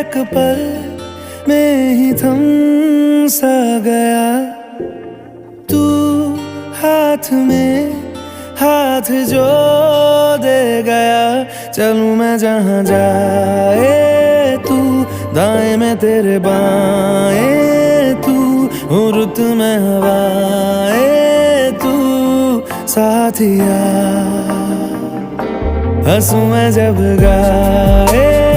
एक पल में ही थम सा गया तू हाथ में हाथ जो दे गया। चलूं मैं जहां जाए तू, दाएं में तेरे बाएं तू, रुत में हवाएं तू साथिया। हंसूं मैं जब गाए